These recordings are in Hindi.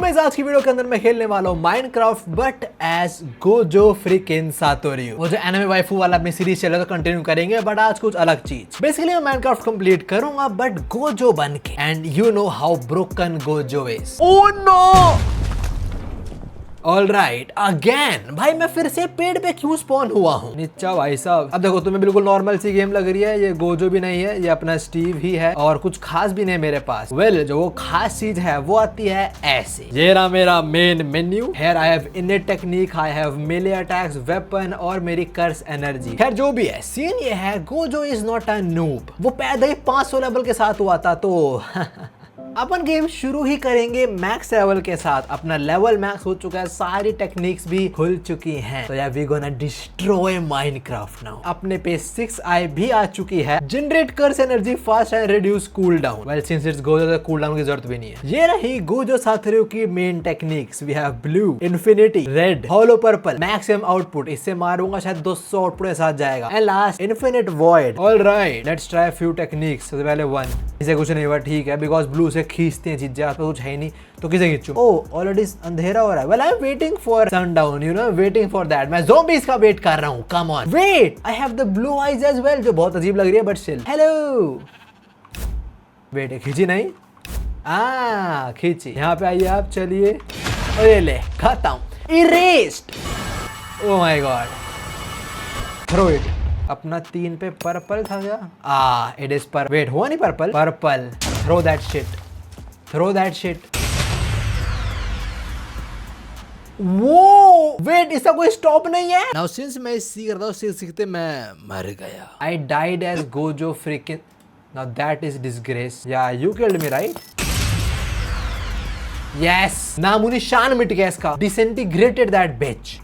मैं आज की वीडियो के अंदर मैं खेलने वाला हूँ Minecraft but as Gojo freaking सातोरियो। वो जो एनिमे वाइफू वाला अपनी सीरीज चलेगा कंटिन्यू करेंगे, बट आज कुछ अलग चीज। बेसिकली मैं माइनक्राफ्ट कंप्लीट करूंगा बट गोजो बन के, and you know how broken Gojo is. Oh no! Alright again भाई, मैं फिर से पेड़ पे क्यों स्पॉन हुआ हूँ? नीचा भाई साहब, अब देखो तुम्हें बिल्कुल नॉर्मल सी गेम लग रही है। ये गोजो भी नहीं है, ये अपना स्टीव ही है और कुछ खास भी नहीं मेरे पास। वेल जो वो खास चीज है वो आती है ऐसे। ये रहा मेरा main menu. Here I have इनेट technique, I have मेले अटैक्स, वेपन और मेरी कर्स एनर्जी। खैर जो भी है, सीन ये है Gojo is not a noob. वो पैदा ही 500 लेवल के साथ हुआ था, तो अपन गेम शुरू ही करेंगे मैक्स लेवल के साथ। अपना लेवल मैक्स हो चुका है, सारी टेक्निक्स भी खुल चुकी हैं। तो यार we gonna destroy Minecraft now. अपने पे 6 आई भी आ चुकी है। Generate curse energy fast and reduce cool down. Well since it's Gojo, तो कूल डाउन की जरूरत भी नहीं है। ये रही गोजो साथोरियो की main techniques. We have blue, infinity, red, hollow purple, maximum output. इससे मारूंगा शायद 200 आउटपुट के साथ जाएगा। And last infinite void. Alright let's try few techniques. सबसे पहले 1, इसे कुछ नहीं हुआ, ठीक है, बिकॉज ब्लू से खींचते हैं चीजें, आपको कुछ है ही नहीं तो किसे खींचूं? ओह ऑलरेडी अंधेरा हो रहा है। Well I am waiting for sundown, you know, waiting for that. मैं ज़ॉम्बीज़ का वेट कर रहा हूं। Come on, wait, I have the blue eyes as well, जो बहुत अजीब लग रही है बट स्टिल। हेलो, वेट, खींची नहीं? खींची। यहाँ पे आइए आप, चलिए। अरे ले, खत्म, erased. Oh my god, throw it. अपना 3 पे पर्पल था क्या? इट इज पर, वेट, हुआ नहीं purple? Purple, throw that shit, throw that shit. वो वेट, इसका कोई स्टॉप नहीं है। नाउ सिंस मैं सीख रहा हूँ, सीखते मैं मर गया। I died as Gojo freaking. Now that is disgrace. Yeah you killed me right? Yes, नामो निशान मिट गया इसका। Disintegrated that bitch.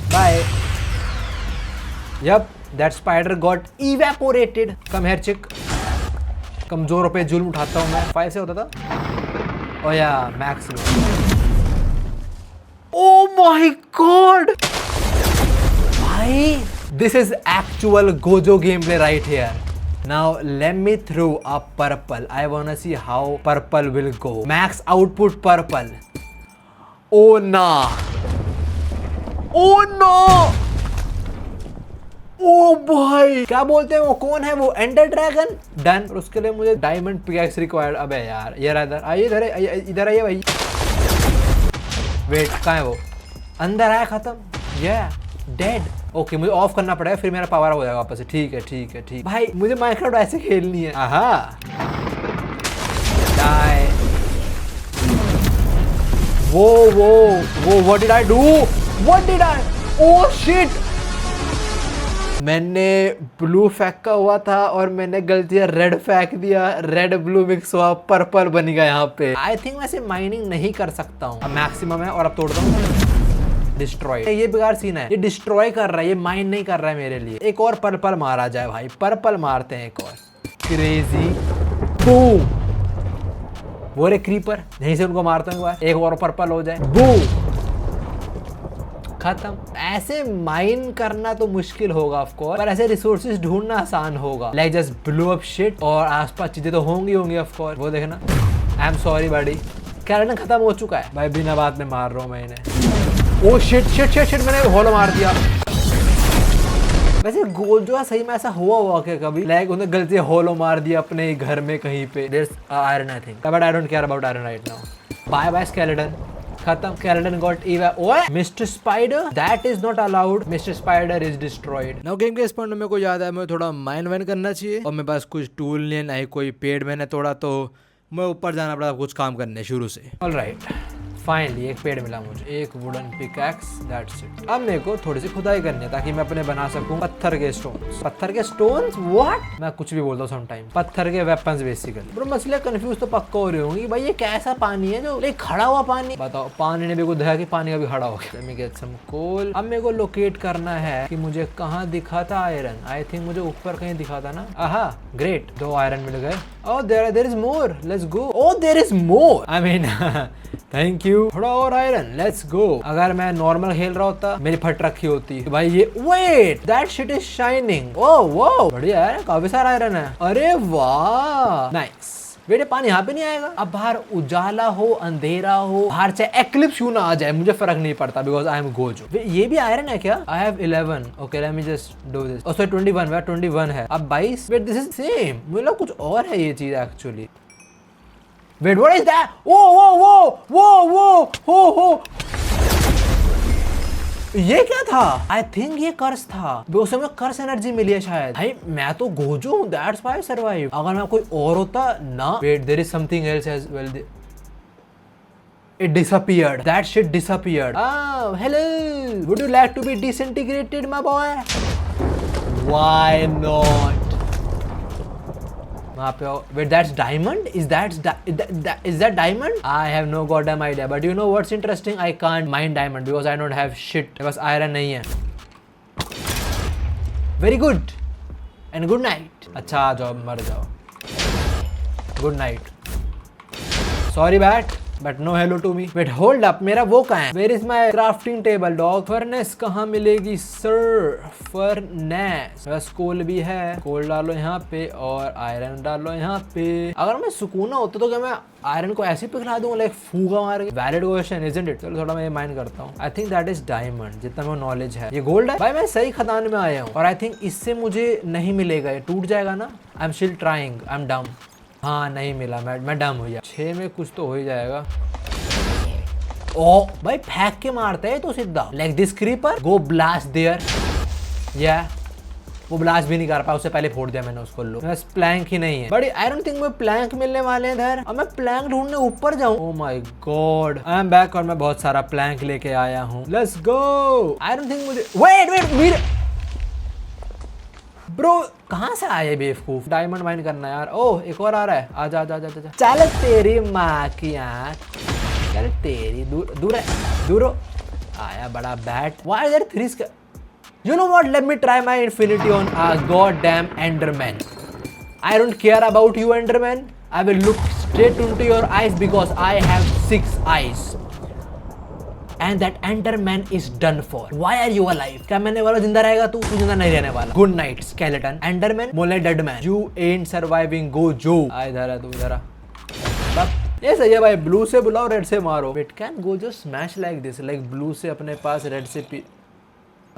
Bye. Yup, that spider got evaporated. Come here, chick. कमजोरों पे जुल्म उठाता हूँ मैं। 5 से होता था। Oh yeah, maximum. Oh my God! भाई, this is actual Gojo gameplay right here. Now let me throw a purple. I wanna see how purple will go. Max output purple. Oh nah. Oh no! ओ भाई, क्या बोलते हैं वो, कौन है वो? Ender dragon. डन। और उसके लिए मुझे डायमंड पिकैक्स रिक्वायर्ड। अबे यार, ये रहा, इधर आइए, इधर आइए भाई। वेट, कहाँ है वो? अंदर आया, खत्म। ये डेड। ओके, मुझे ऑफ करना पड़ेगा, फिर मेरा पावर हो जाएगा वापस से। ठीक है, ठीक है, ठीक भाई, मुझे माइनक्राफ्ट ऐसे खेलनी है। आहा, डाई। वो what did I do? What did I? Oh shit, मैंने ब्लू फेंका हुआ था और मैंने गलती से रेड फेंक दिया। रेड ब्लू मिक्स हुआ, पर्पल बन गया यहाँ पे। आई थिंक वैसे माइनिंग नहीं कर सकता हूँ। अब मैक्सिमम है और अब तोड़ता हूँ। डिस्ट्रॉय। ये बेकार सीन है, ये डिस्ट्रॉय कर रहा है, ये माइन नहीं कर रहा है मेरे लिए। एक और पर्पल मारा जाए भाई, पर्पल मारते हैं एक और। Crazy boom. वो रे क्रीपर, यहीं से उनको मारता हूँ एक और पर्पल हो जाए। बूम, खत्म। ऐसे माइन करना तो मुश्किल होगा ऑफ कोर्स, पर ऐसे रिसोर्सेज ढूंढना आसान होगा। Like just blow up shit, और आसपास चीजें तो होंगी ऑफ कोर्स। वो देखना। आई एम सॉरी बड़ी, कैरेक्टर खत्म हो चुका है भाई, बिना बात में मार रहा हूँ मैं इन्हें। Oh shit shit shit shit, मैंने होलो मार दिया। वैसे गोजो सही में ऐसा हुआ क्या कभी? लाइक उन्हें गलती से होलो मार दिया अपने घर में कहीं पे। There is iron I think, but I don't care about iron right now. Bye bye skeleton. खत्म। Skeleton got eva. ओए, Mr. Spider, that is not allowed. Mr. Spider is destroyed. Now game के इस पॉइंट में मेरे को याद आया, मैं थोड़ा माइन वाइन करना चाहिए, और मेरे पास कुछ टूल नहीं है, ना ही कोई पेड़ मैंने तोड़ा, तो मैं ऊपर जाना पड़ा कुछ काम करने शुरू से। ऑलराइट, फाइनली एक पेड़ मिला मुझे, एक वुडन पिकैक्स, दैट्स इट। अब मेरे को थोड़ी सी खुदाई करनी है ताकि मैं अपने बना सकूं पत्थर के स्टोन्स। पत्थर के स्टोन्स? व्हाट? मैं कुछ भी बोलता हूँ समटाइम। पत्थर के वेपन्स बेसिकली। ब्रो मसले कंफ्यूज तो पक्का हो रही होंगी भाई, ये कैसा पानी है जो लाइक खड़ा हुआ पानी? बताओ, पानी ने भी को देखा कि पानी का भी खड़ा हो गया। लेट मी गेट सम कोल। अब मेरे को लोकेट करना है कि मुझे कहाँ दिखा था आयरन। आई थिंक मुझे ऊपर कहीं दिखा था ना। आहा, ग्रेट, 2 आयरन मिल गए। Oh there is more, let's go. Oh there is more, I mean thank you. थोड़ा और आयरन, लेट्स गो। अगर मैं नॉर्मल खेल रहा होता, मेरी फट रखी होती तो भाई ये, wait, that shit is shining. Oh wow, बढ़िया है, काफी सारा आयरन है। अरे वाह, नाइस। वेट ये पानी यहाँ पे नहीं आएगा। अब बाहर उजाला हो अंधेरा हो, बाहर चाहे एक्लिप्स क्यों ना आ जाए मुझे फर्क नहीं पड़ता, बिकॉज आई एम गोजो। ये भी आयरन है क्या? I have 11। Okay let me just do this. Oh sorry 21, wait 21 है अब 22। वेट दिस इज सेम, मुझे लगा कुछ और है ये चीज actually. Wait what is that? वो हो ये क्या था? आई थिंक ये कर्स था, उसमें कर्स एनर्जी मिली है शायद। भाई मैं तो गोजो हूँ, दैट्स व्हाई आई सर्वाइव। अगर मैं कोई और होता ना। Wait there is something else as well. It disappeared. That shit disappeared. Ah, hello. Would you like to be disintegrated, my boy? Why not? वहाँ पे wait, that's diamond? Is that diamond? I have no goddamn idea. But you know what's interesting? I can't mine diamond because I don't have shit. बस iron नहीं है. Very good. And good night. अच्छा आ जाओ मर जाओ. Good night. Sorry bat. But no hello to me. Wait hold up, मेरा वो कहाँ है? Where is my crafting table dog? Furnace कहाँ मिलेगी सर? फर्नेस बस कोल भी है, कोल डालो यहाँ पे और आयरन डालो यहाँ पे। अगर मैं सुकूना होता तो क्या मैं आयरन को ऐसे पिघला दूं लाइक फूगा मार के? Valid question isn't it? चलो थोड़ा मैं ये माइंड करता हूँ। I think that is diamond, जितना मेरे नॉलेज है। ये गोल्ड है भाई, मैं सही खदान में आया हूँ और आई थिंक इससे मुझे नहीं मिलेगा, ये टूट जाएगा ना। I am still trying, I am dumb. हाँ नहीं मिला, मैं डम हो गया। 6 में कुछ तो हो ही जाएगा। ओ भाई फेंक के मारते है तो सीधा like this creeper go blast there. या वो ब्लास्ट भी नहीं कर पाया, उससे पहले फोड़ दिया मैंने उसको। लो बस प्लैंक ही नहीं है बट आई डोंट थिंक मुझे प्लैंक मिलने वाले हैं इधर। अब मैं प्लैंक ढूंढने ऊपर जाऊं। ओह my God I am back और मैं बहुत सारा प्लैंक लेके आया हूँ। Let's go. I don't think मुझे वेट ब्रो कहाँ से आए बेवकूफ? डायमंड माइन करना यार। ओह एक और आ रहा है, आजा आजा आजा आजा। चल तेरी माँ की आँख, चल तेरी दूर आया बड़ा bat. Why are there 3 You know what? Let me try my infinity on a goddamn Enderman. I don't care about you Enderman. I will look straight into your eyes because I have 6 eyes. And that Enderman is done for. Why are you alive? क्या मैंने वाला जिंदा रहेगा तू जिंदा नहीं रहने वाला। Good night skeleton. Enderman मोले dead man. You ain't surviving. Go Joe. आ इधर आ तू इधर आ। ये सही है भाई, ब्लू से बुलाओ रेड से मारो। It can go just smash like this. Like blue से अपने पास रेड से पी।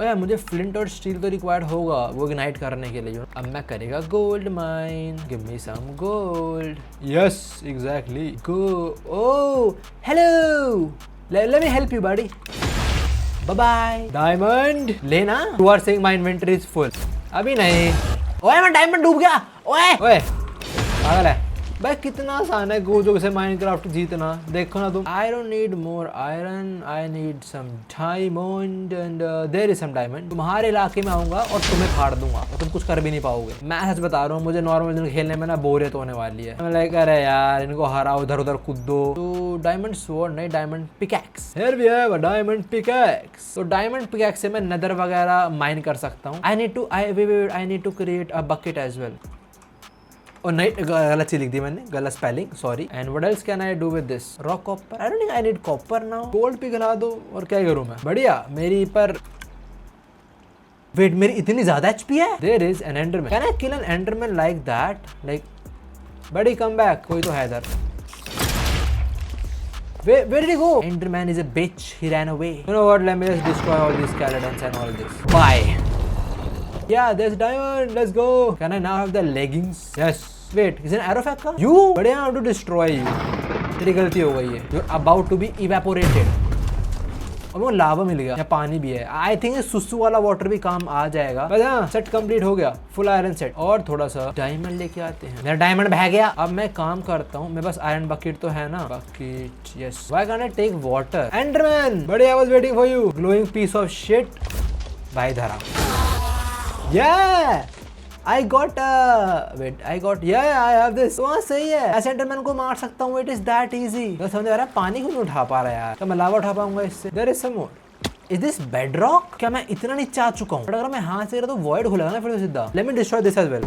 ओए मुझे फ्लिंट और स्टील तो रिक्वायर्ड होगा वो इग्नाइट करने के लिए। अब मैं करेगा gold mine. Give me some gold. Yes exactly. Go oh hello, let me help you buddy. Bye bye. Diamond लेना। You are saying my inventory is full. अभी नहीं। ओए मैं डायमंड डूब गया। ओए पागल है भाई, कितना आसान है गोजो से माइनक्राफ्ट जीतना। देखो ना तुम। I don't need more iron, I need some diamond and there is some diamond. तुम्हारे इलाके में आऊंगा और तुम्हें फाड़ दूंगा और तुम कुछ कर भी नहीं पाओगे। मैं सच बता रहा हूँ, मुझे नॉर्मल दिन खेलने में ना बोरियत होने वाली है। मैं लाइक अरे यार इनको हराओ, इधर उधर कूदो। तो डायमंड स्वॉर्ड नहीं, diamond pickaxe. Here we have a diamond pickaxe. तो डायमंड पिकैक्स से मैं नेदर वगैरह माइन कर सकता हूँ। I need to create a bucket as well. और नहीं गलत चीज लिख दी मैंने, गलत spelling, sorry. And what else can I do with this? Rock copper. I don't think I need copper now. Gold पिघला दो और क्या करूं मैं? बढ़िया मेरी पर वेट मेरी इतनी ज्यादा एचपी है। There is an enderman. Can I kill an enderman like that? Like बड़ी कम बैक। कोई तो है इधर। Where did he go? Enderman is a bitch. He ran away. You know what? Let me just destroy all these skeletons and all this. Bye. Yeah, there's diamond. Let's go. Can I now have the leggings? Yes. Wait, is an arrow फेंका? You? But I have to destroy you. तेरी गलती हो गई है। You're about to be evaporated. और वो लावा मिल गया, यहाँ पानी भी है। आई थिंक सुसु वाला वाटर भी काम आ जाएगा। बस हाँ सेट कंप्लीट हो गया, फुल आयरन सेट। और थोड़ा सा डायमंड लेके आते हैं। मेरा डायमंड बह गया। अब मैं काम करता हूँ, मेरे पास आयरन बकेट तो है ना। Bucket yes. Why can I take water? Enderman बड़ी, I was waiting for you glowing piece of shit. भाई धरा। Yeah, I got yeah, I have this. तो सही है, ऐसे एंडरमैन को मार सकता हूँ। It is that easy. तो समझ आ रहा है पानी क्यों नहीं उठा पा रहा है यार? क्या मैं लावा उठा पाऊंगा इससे? There is some more. Is this bedrock? क्या मैं इतना नीचे आ चुका हूँ? अगर मैं हाथ से तो void खुलेगा ना फिर तो सीधा। Let me destroy this as well.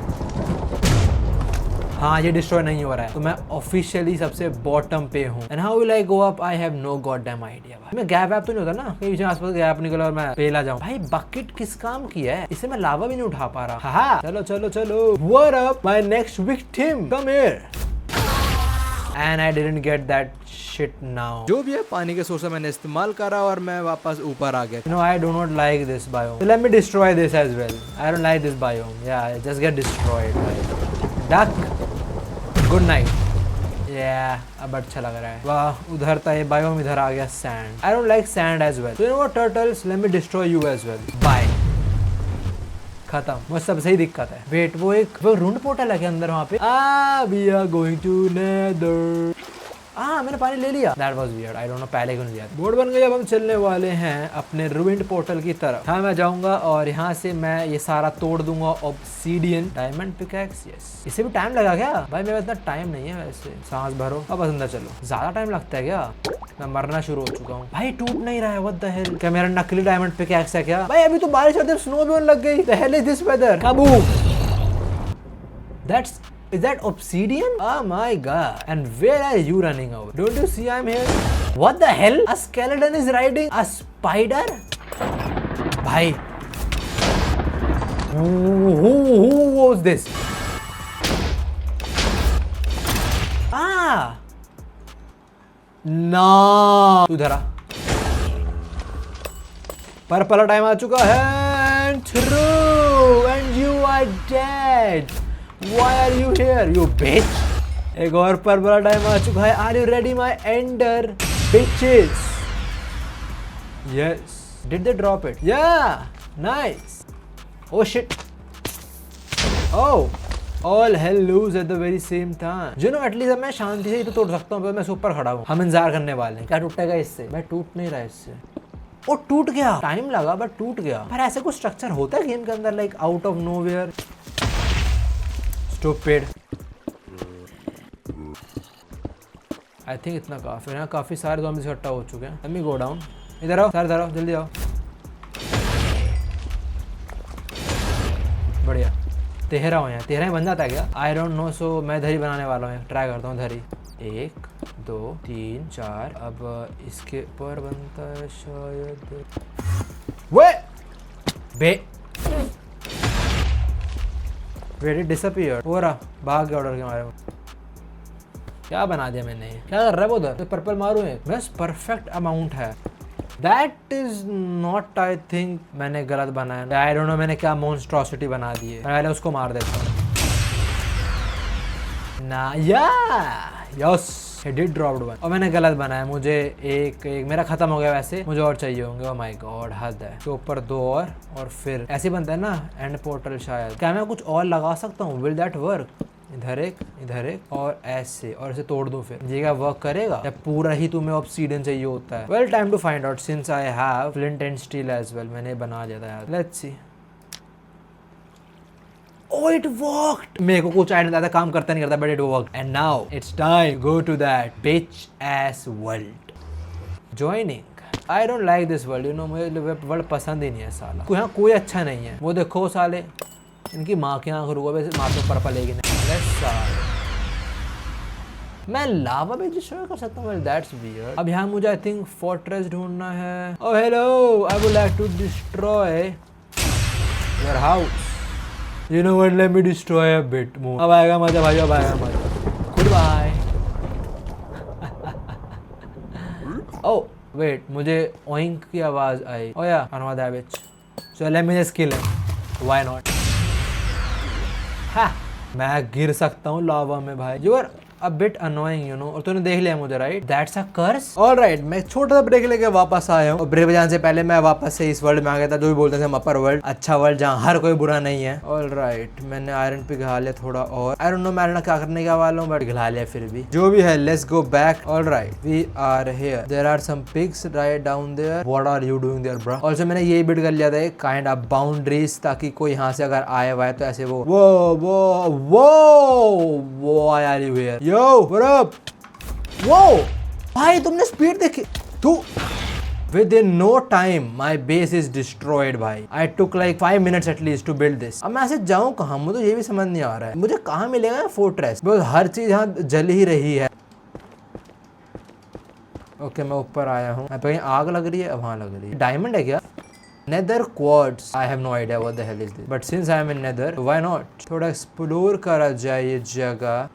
हाँ ये डिस्ट्रॉय नहीं हो रहा है तो मैं ऑफिशियली सबसे बॉटम पे हूँ। And how will I go up? I have no god damn idea. मैं गैप वैप तो नहीं होता ना कहीं आसपास गैप निकला और मैं पेला जाऊँ। भाई बकेट किस काम की है? इससे मैं लावा भी नहीं उठा पा रहा। हाँ चलो चलो चलो। What up my next victim, come here. And I didn't get that shit now. जो भी है पानी के सोर्स मैंने इस्तेमाल करा और मैं वापस ऊपर आ गया। No I do not like this biome, let me destroy this as well. I don't like this biome, या जस्ट गेट डिस्ट्रॉयड भाई। Duck good night. अब अच्छा लग रहा है। वाह उधर था ये बायोम, इधर आ गया sand. I don't like sand as well. You know what turtles, let me destroy you as well. Bye, खत्म। मुझे सबसे ही दिक्कत है। वेट वो रूंड पोर्टल है के अंदर वहाँ पे। We are going to nether. मैंने पानी ले लिया। That was weird. I don't know पहले क्यों नहीं लिया। बोर्ड बन गई। अब हम चलने वाले हैं अपने ruined पोर्टल की तरफ। हाँ मैं जाऊंगा और यहाँ से मैं ये सारा तोड़ दूंगा। Obsidian diamond pickaxe. यस, इसे भी टाइम लगा क्या भाई? मेरा इतना टाइम नहीं है वैसे। सांस भरो अब अंदर चलो। ज्यादा टाइम लगता है क्या? मैं मरना शुरू हो चुका हूँ भाई। टूट नहीं रहा है। What the hell? क्या मेरा नकली डायमंड पिकैक्स है क्या भाई? अभी तो बारिश होती है, स्नो भी होने लग गई। The hell is this weather? काबू। Is that obsidian? Oh my god. And where are you running over? Don't you see I'm here? What the hell? A skeleton is riding a spider? Bhai. Who was this? No. तू धरा। पर्पल टाइम आ चुका है। And through. And you are dead. Why are you here, you bitch? एक और पर्पल टाइम आ चुका है। Are you ready, my ender bitches? Yes. Did they drop it? Yeah. Nice. Oh shit. Oh. All hell loose at the very same time. You know, at least अब मैं शांति से ही तो तोड़ सकता हूँ। मैं ऊपर खड़ा हूँ। हम इंतजार करने वाले हैं। क्या टूटेगा इससे? मैं टूट नहीं रहा इससे। वो टूट गया। टाइम लगा बट टूट गया। पर ऐसे कुछ स्ट्रक्चर होता है गेम के अंदर, like out of nowhere. Stupid. I think इतना काफी है। यहाँ काफी सारे ज़ॉम्बीज़ इकट्ठा हो चुके हैं। Let me go down. इधर आओ, इधर आओ, जल्दी आओ। बढ़िया। तेहरा हो यहाँ। तेहरा ही बन जाता है क्या? I don't know, so मैं धरी बनाने वाला हूँ। ट्राई करता हूँ धरी। 1 2 3 4। अब इसके ऊपर बनता है शायद। वे बे Wait, it disappeared. हो रहा भाग गया ऑर्डर के मारे। क्या बना दिया मैंने? क्या कर रहा है वो उधर? पर्पल मारूं एक? बस परफेक्ट अमाउंट है। That is not, I think मैंने गलत बनाया। I don't know मैंने क्या monstrosity बना दी है। पहले उसको मार देता हूँ ना। Yes It did dropped one. और मैंने गलत बनाया। मुझे एक मेरा खत्म हो गया। वैसे मुझे और चाहिए होंगे। ओह माय गॉड, हद है। तो ऊपर 2 और फिर ऐसे बनता है ना एंड पोर्टल। शायद क्या मैं कुछ और लगा सकता हूँ? Will that work? इधर एक और ऐसे, और इसे तोड़ दूं फिर ये क्या वर्क करेगा? या पूरा ही तुम्हें ऑब्सीडियन चाहिए होता है? Well time to find out since I have flint and steel as well. मैंने बना लिया था यार। Let's see. Oh, it worked. मेरे को कुछ आइडिया था, काम करता नहीं करता, but it worked. And now it's time go to that bitch ass world. Joining. I don't like this world. You know मुझे वर्ल्ड पसंद ही नहीं है साला। यहाँ कोई अच्छा नहीं है। वो देखो साले, इनकी माँ की आँख रुको। वैसे माँ तो पर्पल लेगी नहीं। मैं लावा भी डिस्ट्रॉय कर सकता हूँ। That's weird. अब यहाँ मुझे I think fortress ढूंढना है। Oh hello, I would like to destroy your house. You know what? Let me destroy a bit more. अब आएगा मजा भाई, अब आएगा मजा। Goodbye. Oh wait, मुझे oink की आवाज आई। Oh yeah, another bitch. So let me just kill him. Why not? Ha! मैं गिर सकता हूँ लावा में भाई। You are a bit annoying, you know. और तूने देख लिया मुझे, right? That's a curse. All right, मैं छोटा सा ब्रेक लेके वापस आया हूँ। और ब्रेक बजाने से पहले मैं वापस से इस वर्ल्ड में आ गया था, जो भी बोलते थे हम अपर वर्ल्ड, अच्छा वर्ल्ड जहाँ हर कोई बुरा नहीं है। All right, मैंने आयरन पिघला लिया थोड़ा और। I don't know मैं आयरन क्या करने का वाला हूँ, बट पिघला लिया फिर भी। जो भी है, let's go back. All right, we are here. There are some pigs right down there. What are you doing there, bro? Also मैंने ये बिल्ड कर लिया था एक kind of boundaries, ताकि कोई यहाँ से अगर आए हुआ है तो ऐसे वो why are you here? Yo, what up? Whoa! भाई तुमने स्पीड देखी? तू Within no time, my base is destroyed भाई। I took like 5 minutes at least to build this। अब मैं ऐसे जाऊँ कहाँ? मुझे ये भी समझ नहीं आ रहा है। मुझे कहाँ मिलेगा फोर्ट्रेस? बिकॉज़ हर चीज यहाँ जल ही रही है। ओके मैं ऊपर आया हूँ। मैं कहीं आग लग रही है, अब हाँ लग रही है। डायमंड है क्या? Nether quartz. I have no idea what the hell is this. But since I am in Nether, why not? थोड़ा एक्सप्लोर करा जाए ये जगह।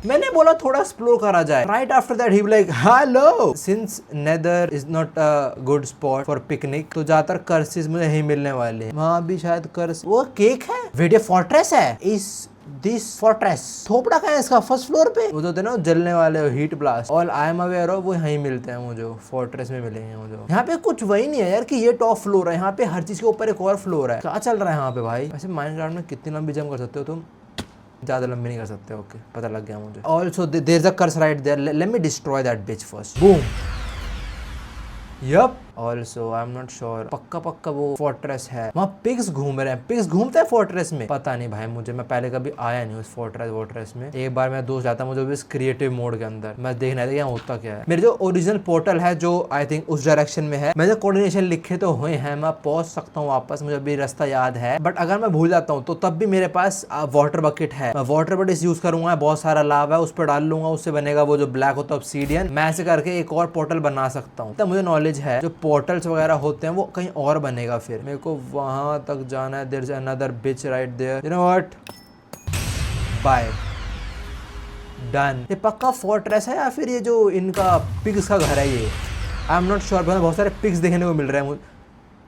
मैंने बोला थोड़ा एक्सप्लोर करा जाए। राइट आफ्टर दैट ही like hello, since nether is not a good spot for picnic, तो ज्यादातर कर्सेस मुझे यही मिलने वाले हैं। वहाँ भी शायद कर्स, वो केक है, वेडियो फोर्ट्रेस है, इस दिस फोर्ट्रेस, थोपड़ा का है इसका फर्स्ट फ्लोर पे, वो जो होते हैं ना जलने वाले heat blast, all I am aware of, वो यहीं मिलते हैं मुझे, फोर्ट्रेस में मिलेंगे मुझे। यहाँ पे कुछ वही नहीं है यार कि ये टॉप फ्लोर है, यहाँ पे हर चीज के ऊपर एक और फ्लोर है। क्या चल रहा है यहाँ पे भाई? वैसे माइनक्राफ्ट में कितनी लंबी जंप कर सकते हो तुम? ज्यादा लंबी नहीं कर सकते। ओके, पता लग गया मुझे। Also there is a curse right there, let me destroy that bitch first. Boom. Yup. Also I am not sure, पक्का वो फोर्ट्रेस है। वहाँ पिग्स घूम रहे हैं, पिग्स घूमते हैं फोर्ट्रेस में, पता नहीं भाई मुझे, मैं पहले कभी आया नहीं उस फोर्ट्रेस में। एक बार मैं दोस्त जाता मुझे इस क्रिएटिव मोड के अंदर, मैं देखना था यहाँ होता क्या है। मेरे जो ओरिजिनल पोर्टल है जो आई थिंक उस डायरेक्शन में है, मैंने कोऑर्डिनेशन लिखे तो हुए हैं, मैं पहुंच सकता हूँ वापस, मुझे अभी रास्ता याद है। बट अगर मैं भूल जाता हूँ तो तब भी मेरे पास वाटर बकेट है, मैं वाटर बकेट यूज करूंगा, बहुत सारा लाव है, उस पर डाल लूंगा, उससे बनेगा वो जो ब्लैक होता है ऑब्सीडियन। मैं ऐसे करके एक और पोर्टल बना सकता हूँ। तब मुझे नॉलेज है जो पोर्टल्स वगैरह होते हैं वो कहीं और बनेगा। फिर मेरे को वहां तक जाना है। There is another bitch right there, you know what, bye, done. ये पक्का फोर्ट्रेस है या फिर ये जो इनका पिग्स का घर है ये? आई एम नॉट श्योर, बहुत सारे पिग्स देखने को मिल रहे हैं मुझे।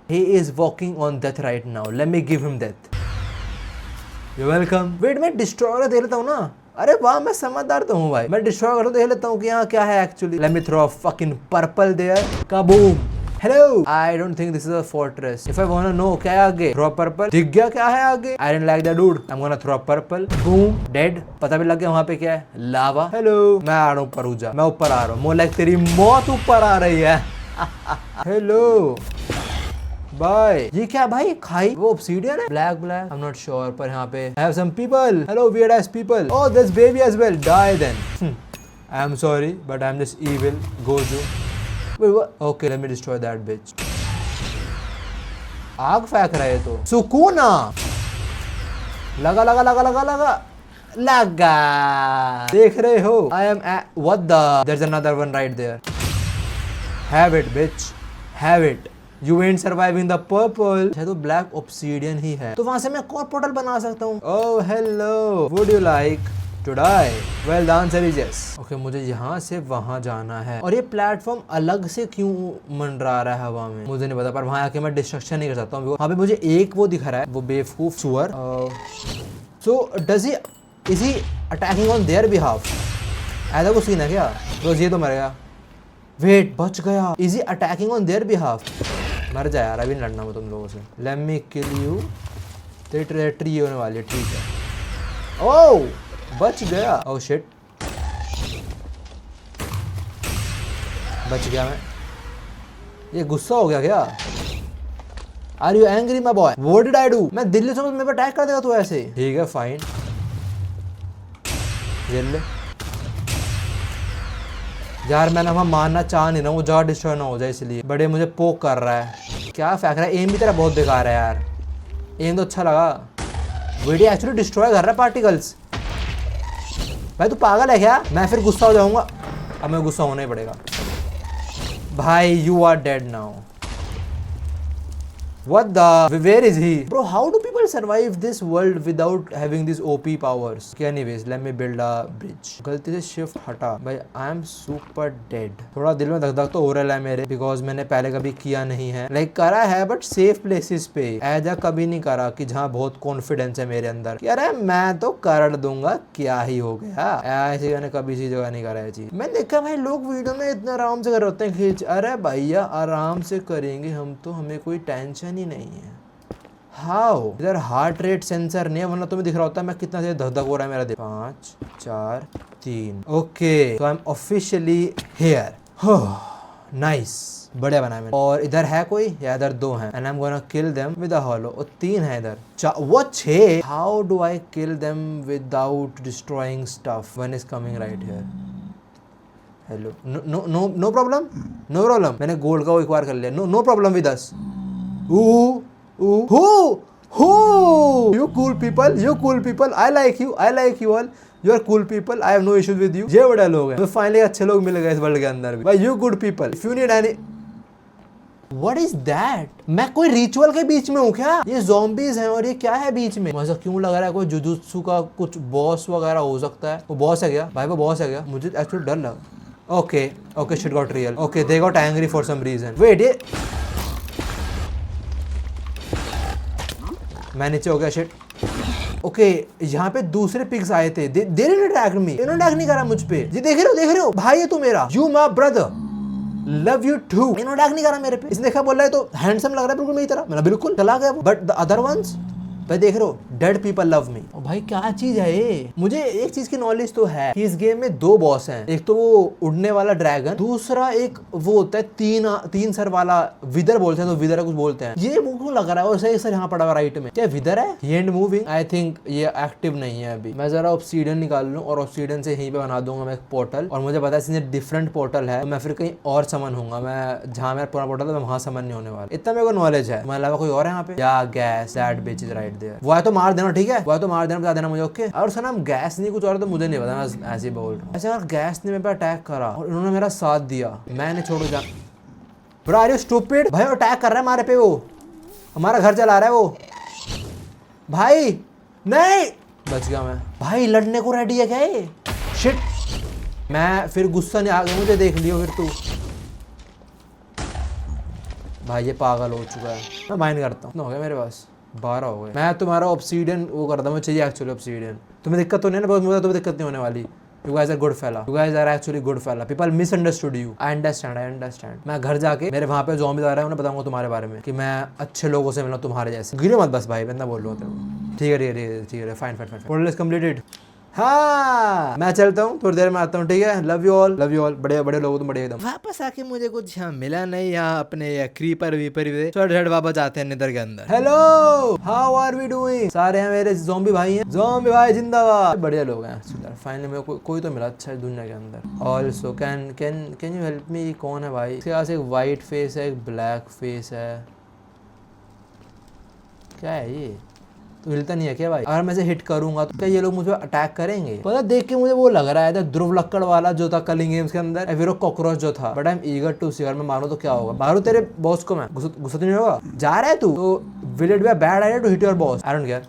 He is walking on death right now, let me give him death. You welcome. Wait, मैं डिस्ट्रॉयर दे लेता हूँ ना। अरे वाह, मैं समझदार तो हूँ भाई, मैं डिस्ट्रॉय करता हूँ, देख लेता हूँ कि यहाँ क्या है actually. Let me throw a fucking purple there, kaboom. Hello! I don't think this is a fortress. If I wanna know क्या है आगे, throw a purple. दिख गया क्या है आगे? I didn't like that dude. I'm gonna throw a purple. Boom. Dead. पता भी लग गया वहाँ पे क्या है? Lava. Hello. मैं आ रहा हूँ ऊपर, जा। मैं ऊपर आ रहा हूँ। More like तेरी मौत ऊपर आ रही है। Hello. Bye. ये क्या भाई? खाई? वो obsidian है? Black. I'm not sure. पर यहाँ पे I have some people. Hello, weird ass people. Oh, there's baby as well. Die then. I'm sorry, but I'm just evil. Gojo. Wait, what? Okay, let me destroy that bitch. आग फेंक रहे तो सुकूना। लगा। देख रहे हो? I am at what the? There's another one right there. Have it, bitch. Have it. You ain't surviving the purple. शायद वो black obsidian ही है, तो वहां से मैं कौन पोर्टल बना सकता हूँ? Oh hello. Would you like to die? Well, the answer is yes. Okay, मुझे यहाँ से वहाँ जाना है, और ये प्लेटफॉर्म अलग से क्यों मंडरा रहा है हवा में मुझे नहीं पता, पर वहाँ आके मैं डिस्ट्रक्शन नहीं कर सकता हूँ। वहाँ पे मुझे एक वो दिख रहा है, वो बेवकूफ सुअर। So does he, is he attacking on their behalf? ऐसा कुछ सीन है क्या? रोज ये तो मर गया। वेट, बच गया। Is he attacking on their behalf? मर जा यार, अभी लड़ना मैं तुम लोगों से। Let me kill you. तेरी ट्री होने वाली है, ठीक है। ओह, बच गया। ओह शिट, बच गया मैं। ये गुस्सा हो गया क्या? Are you angry my boy? What did I do? मैं दिल्ली से मेरे पे अटैक कर देगा तू ऐसे? ठीक है, फाइन। ये ले यार, मैंने वहां मारना चाह नहीं रहा हूँ, जगह डिस्ट्रॉय ना हो जाए इसलिए। बड़े मुझे पोक कर रहा है। क्या फेंक रहा है? एम भी तेरा बहुत बेकार है यार। एम तो अच्छा लगा। वीडियो एक्चुअली डिस्ट्रॉय कर रहा है पार्टिकल्स। भाई तू पागल है क्या? मैं फिर गुस्सा हो जाऊंगा। अब मैं गुस्सा होना ही पड़ेगा भाई। You are dead now. What the? Where is he? Bro, how do people survive this world without having these OP powers? Okay, anyways, let me build a bridge. गलती से shift हटा भाई। I am super dead. थोड़ा दिल में धक-धक तो हो रहा है मेरे, because मैंने पहले कभी किया नहीं है। Like करा है but safe places पे, ऐसा कभी नहीं करा कि जहाँ बहुत confidence है मेरे अंदर कि अरे मैं तो कर दूंगा, क्या ही हो गया। ऐसे मैंने कभी सी जगह नहीं करा है चीज। मैंने देखा भाई लोग वीडियो में इतना आराम से कर रहे होते हैं खींच। अरे भैया आराम से करेंगे हम तो, हमें कोई टेंशन ही नहीं है। हाउ? इधर हार्ट रेट सेंसर नहीं है, वरना तुम्हें दिख रहा होता है मैं कितना से धक-धक हो रहा है मेरा। 5 4 3। ओके, तो I am officially here. Nice, बढ़िया बनाया मैंने। और इधर है कोई या इधर दो हैं? And I am gonna kill them with a hollow. और 3 है इधर। वो 6। How do I kill them without destroying stuff? One is coming right here. Hello, no problem, no problem. मैंने गोल्ड का वो एक बार कर लिया। No problem with us. You cool people. I like you all. You are cool people. I have no issues with you. ये बड़े लोग हैं। तो फाइनली अच्छे लोग मिल गए इस वर्ल्ड के अंदर भी। But you good people. If you need any, what is that? मैं कोई रिचुअल के बीच में हूँ क्या? ये ज़ॉम्बीज हैं और ये क्या है बीच में? मुझे क्यों लग रहा है कोई जुजुत्सु का कुछ बॉस वगैरह हो सकता है। वो बॉस है क्या भाई? वो बॉस है क्या? मुझे एक्चुअली डर लगा। Okay shit got real. Okay they got angry for some reason. Wait ये मैं नीचे हो गया। शिट। ओके यहाँ पे दूसरे पिग्स आए थे। दे डिडंट अटैक मी। इन्होंने अटैक नहीं करा मुझ पे। जी देख रहे हो भाई, ये तू मेरा you my brother love you too. इन्होंने अटैक नहीं करा मेरे पे। इसने देखा बोल रहा है तो हैंडसम लग रहा है बिल्कुल मेरी तरह। मैंने बिल्कुल चला गया वो। बट द अदर वंस भाई देख रहे हो डेड पीपल लव मी। ओ भाई क्या चीज है ये? मुझे एक चीज की नॉलेज तो है कि इस गेम में दो बॉस हैं। एक तो वो उड़ने वाला ड्रैगन, दूसरा एक वो होता है तीन सर वाला विदर बोलते हैं। तो विदर कुछ बोलते हैं। ये मुझको लग रहा है और सही सर यहाँ पड़ा हुआ राइट में। क्या विदर है? ही एंड मूविंग। आई थिंक ये एक्टिव नहीं है अभी। मैं जरा ऑब्सीडियन निकाल लूँ और ऑब्सीडियन से यहीं पे बना दूंगा मैं एक पोर्टल। और मुझे पता है डिफरेंट पोर्टल है तो मैं फिर कहीं और समन होऊंगा। मैं जहाँ मेरा पूरा पोर्टल है मैं वहां समन नहीं होने वाला। इतना मेरे को नॉलेज है। मेरे अलावा कोई और है यहाँ पे? या guess that bitch is right there. वो है तो मार देना, ठीक है? वो है तो मार देना, बता देना मुझे। ओके और उसका नाम गैस नहीं कुछ और तो मुझे नहीं पता। मैं ऐसे ही बोल रहा हूँ। ऐसे अगर गैस ने मेरे पे अटैक करा और इन्होंने मेरा साथ दिया, मैंने छोड़ो जा। Bro are you stupid? भाई अटैक कर रहा है हमारे पे। वो हमारा घर चला रहा है वो। भाई नहीं, बच गया मैं। भाई लड़ने को रेडी है क्या ये? शिट। मैं फिर गुस्सा नहीं आ गया। मुझे देख लियो फिर तू। भाई ये पागल हो चुका है। मैं माइंड करता हूँ। हो गया मेरे पास 12 हो गए। मैं तुम्हारा ऑब्सीडियन वो करता हूँ। मुझे चाहिए एक्चुअली ऑब्सीडियन। तुम्हें दिक्कत तो नहीं है ना? मुझे तुम्हें दिक्कत नहीं होने वाली। You guys are good fella. You guys are actually good fella. People misunderstood you. I understand. मैं घर जाके मेरे वहाँ पे ज़ॉम्बीज़ आ रहे हैं, उन्हें बताऊंगा तुम्हारे बारे में कि मैं अच्छे लोगों से मिला तुम्हारे जैसे। गिरे मत बस भाई, मैं इतना बोल रहा हूँ तेरे को। ठीक है। फाइन। Portal is completed. हाँ मैं चलता हूँ, थोड़ी देर में आता हूँ। ठीक है। Love you all. बड़े लोग तुम बड़े एकदम। वापस आके मुझे कुछ यहाँ मिला नहीं। यहाँ अपने क्रीपर वीपर झट वापस आते हैं निदर के अंदर। Hello how are we doing? सारे हैं मेरे ज़ॉम्बी भाई हैं। ज़ॉम्बी भाई जिंदाबाद। बढ़िया लोग हैं। फाइनली मेरे को कोई तो मिला अच्छा दुनिया के अंदर। Also can you help me? कौन है भाई? इसके पास एक वाइट फेस है, एक ब्लैक फेस है। क्या है ये? तो हिलता नहीं है क्या भाई? अगर मैं से हिट करूंगा तो क्या ये लोग मुझे अटैक करेंगे? पता देख के मुझे वो लग रहा है ध्रुव लक्कड़ वाला जो था कलिंग गेम्स के अंदर, फिर वो कॉकरोच जो था। But I am eager to see. अगर मैं मारूं तो क्या होगा? मारूं तेरे बॉस को मैं? गुस्सा नहीं होगा? जा रहा है तू तो will it be a bad idea to hit your boss? I don't care.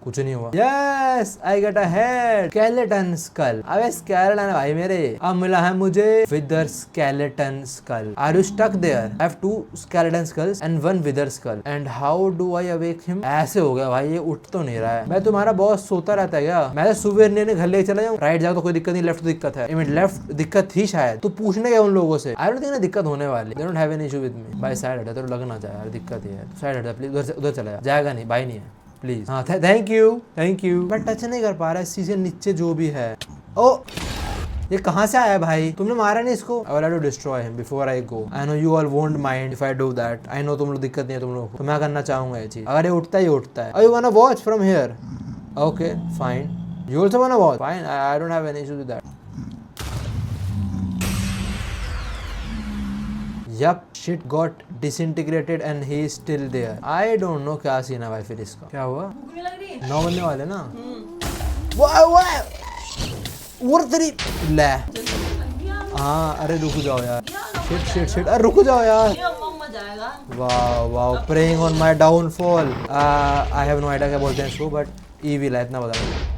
कुछ नहीं हुआ। Yes I get a head. Skeleton skull. अबे स्केलेटन है भाई मेरे। अब मिला है मुझे wither skeleton skull. Are you stuck there? I have 2 skeleton skulls and 1 wither skull and how do I awake him? ऐसे हो गया भाई, ये उठ तो नहीं रहा है। मैं तुम्हारा बॉस सोता रहता है क्या? मैं सुवेनियर ने घर ले चला जाऊँ? राइट जाओ तो कोई दिक्कत नहीं, लेफ्ट दिक्कत है। आई मीन लेफ्ट दिक्कत थी शायद। तो पूछने गया उन लोगों से। आई डोंट थिंक ना दिक्कत होने वाली। They don't have any issue with me. भाई साइड हटा, तेरे लगना चाहिए यार दिक्कत ही है। साइड हटा प्लीज, उधर चला जाएगा नहीं भाई, नहीं है प्लीज। हाँ थैंक यू। मैं टच नहीं कर पा रहा इस चीज के नीचे जो भी है। ओ ये कहाँ से आया भाई? तुमने मारा नहीं इसको? I will have to destroy him before I go. I know you all won't mind if I do that. I know तुम लोग दिक्कत नहीं है तुम लोगों को, तो मैं करना चाहूंगा ये चीज। अगर ये उठता है। Oh you wanna watch from here? Okay fine. You also wanna watch? Fine. I don't have any issue with that. Yup, shit got disintegrated and he is still there. I don't know क्या सीन है भाई फिर इसका। क्या हुआ? 9 बनने वाले ना? वाह और तेरी ले। हाँ अरे रुक जाओ यार। शिट अरे रुक जाओ यार। वाह praying on my downfall. I have no idea क्या बोलते हैं इसको, बट ईविल है इतना बता।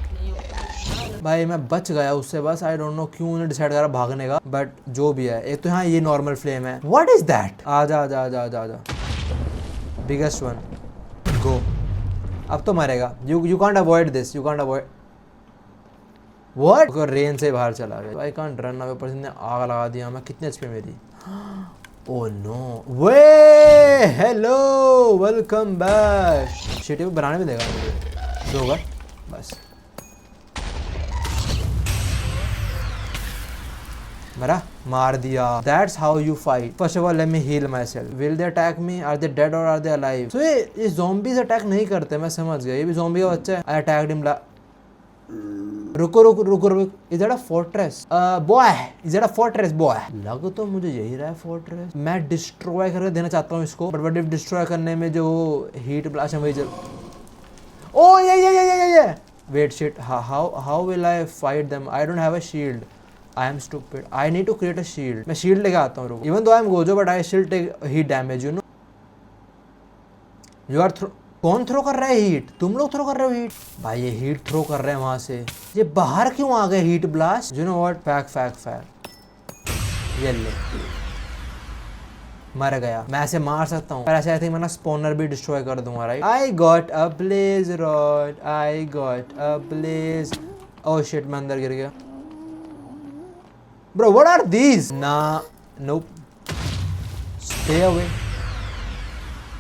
भाई मैं बच गया उससे बस। आई डोंट नो क्यों उन्हें डिसाइड करा भागने का, बट जो भी है। एक तो यहाँ ये नॉर्मल फ्लेम है। What is that? आजा बिगेस्ट वन गो। अब तो मरेगा। You can't avoid this. What? Rain से बाहर चला गया। I can't run away. ऊपर से आग लगा दिया। मैं कितने एचपी मेरी? Oh no way. Hello welcome back. Shit ये बनाने में देगा मुझे जो होगा बस। मरा मार दिया। That's how you fight. First of all, let me heal myself. Will they attack me? Are they dead or are they alive? So ये zombies अटैक नहीं करते, मैं समझ गया। ये भी zombie का बच्चा है। I attacked him. रुको। Is that a fortress? Boy. Is that a fortress, boy? लग तो मुझे यही रहा है fortress. मैं destroy करके देना चाहता हूँ इसको, but what if destroy करने में जो heat blast है वही जल। Oh yeah. Wait shit. How will I fight them? I don't have a shield. I am stupid. I need to create a shield. मैं shield लेके आता हूँ रुको। Even though I am Gojo, but I still take heat damage, you know. You are throw, कौन थ्रो कर रहा है हीट? तुम लोग थ्रो कर रहे हो हीट? भाई ये हीट थ्रो कर रहे हैं वहां से, ये बाहर क्यों आ गए heat blast? You know what, fuck fuck fuck, ये ले, मर गया। मैं ऐसे मार सकता हूँ पर ऐसे आई थिंक मैं ना स्पॉनर भी डिस्ट्रॉय कर दूंगा, right? I got a blaze rod, I got a blaze, oh shit मैं अंदर गिर गया। Bro what are these? ना, nope, stay away.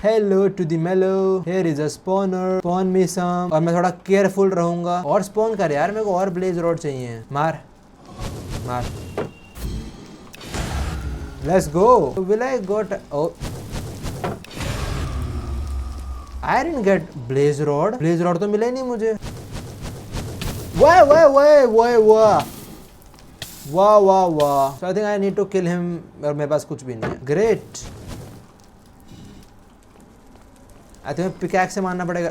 Hello to the mellow, here is a spawner, spawn me some. और मैं थोड़ा केयरफुल रहूंगा। और स्पॉन कर यार, मेरे को और ब्लेज रॉड चाहिए। मार मार, let's go. Will I got, oh I didn't get blaze rod. Blaze rod तो मिला ही नहीं मुझे। वाह वाह वाह वाह वाह वाह वाह वाह। So I think I need to kill him, और मेरे पास कुछ भी नहीं है। ग्रेट, आई थिंक पिकैक्स से मारना पड़ेगा।